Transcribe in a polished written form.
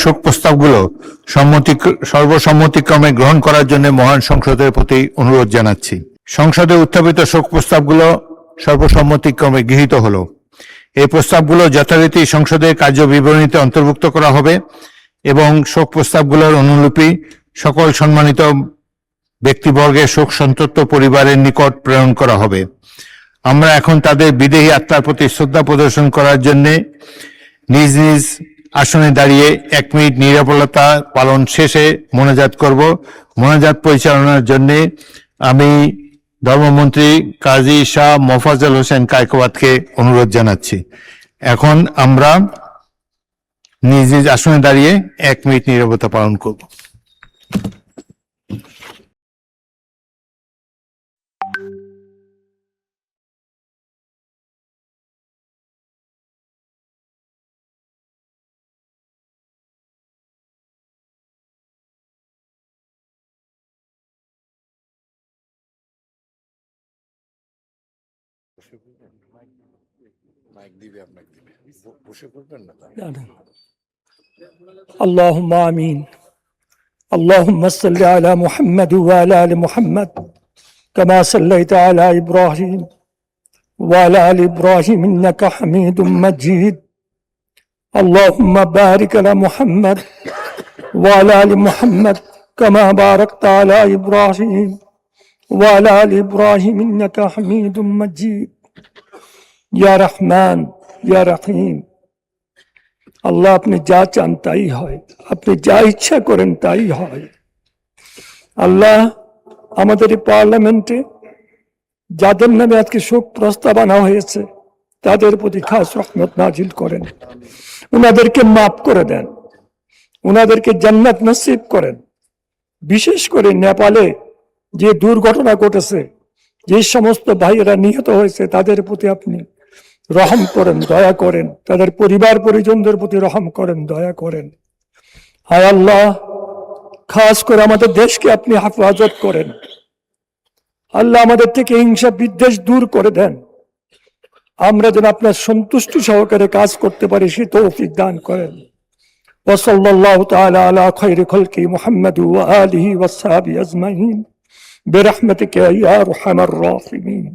শোক প্রস্তাবগুলো সর্বসম্মতিক্রমে গ্রহণ করার জন্য মহান সংসদের প্রতি অনুরোধ জানাচ্ছি। সংসদে উত্থাপিত শোক প্রস্তাবগুলো সর্বসম্মতিক্রমে গৃহীত হলো। এই প্রস্তাবগুলো যথারীতি সংসদের কার্যবিবরণীতে অন্তর্ভুক্ত করা হবে এবং শোক প্রস্তাবগুলোর অনুলিপি সকল সম্মানিত ব্যক্তিবর্গের শোক সন্তপ্ত পরিবারের নিকট প্রেরণ করা হবে। আমরা এখন তাদের বিদেহী আত্মার প্রতি শ্রদ্ধা প্রদর্শন করার জন্য নিজ নিজ আসনে দাঁড়িয়ে 1 মিনিট নীরবতা পালন শেষে মোনাজাত করব। মোনাজাত পরিচালনার জন্য আমি ধর্মমন্ত্রী কাজী শাহ মোফাজ্জল হোসেন কায়কোবাদকে অনুরোধ জানাচ্ছি। এখন আমরা নিজ নিজ আসনে দাঁড়িয়ে 1 মিনিট নীরবতা পালন করব। اللهم آمين. اللهم صل على محمد وعلى آل محمد كما صليت على إبراهيم وعلى آل إبراهيم إنك حميد مجيد. اللهم بارك على محمد وعلى آل محمد كما باركت على إبراهيم وعلى آل إبراهيم إنك حميد مجيد. يا رحمن يا رحيم. আল্লাহ আপনি যা চান তাই হয়, আপনি যা ইচ্ছা করেন তাই হয়। আল্লাহ আমাদের এই পার্লামেন্টে যাদের নামে আজকে শোক প্রস্তাব আনা হয়েছে তাদের প্রতি খাস রহমত নাজিল করেন, উনাদেরকে মাফ করে দেন, উনাদেরকে জান্নাত নসিব করেন। বিশেষ করে নেপালে যে দুর্ঘটনা ঘটেছে, যে সমস্ত ভাইয়েরা নিহত হয়েছে তাদের প্রতি আপনি রহম করেন, দয়া করেন, তাদের পরিবার পরিজনদের প্রতি রহম করেন, দয়া করেন। হায় আল্লাহ, খাস করে আমাদের দেশকে আপনি হেফাজত করেন। আল্লাহ আমাদের থেকে হিংসা বিদ্বেষ দূর করে দেন, আমরা যেন আপনার সন্তুষ্টি সহকারে কাজ করতে পারি সে তৌফিক দান করেন। ওয়া সাল্লাল্লাহু তাআলা আলা খায়রি খালকি মুহাম্মাদ ওয়া আলিহি ওয়া সাহবিহি আজমাইন বিরহমাতিকা ইয়া আরহামার রাহিমিন।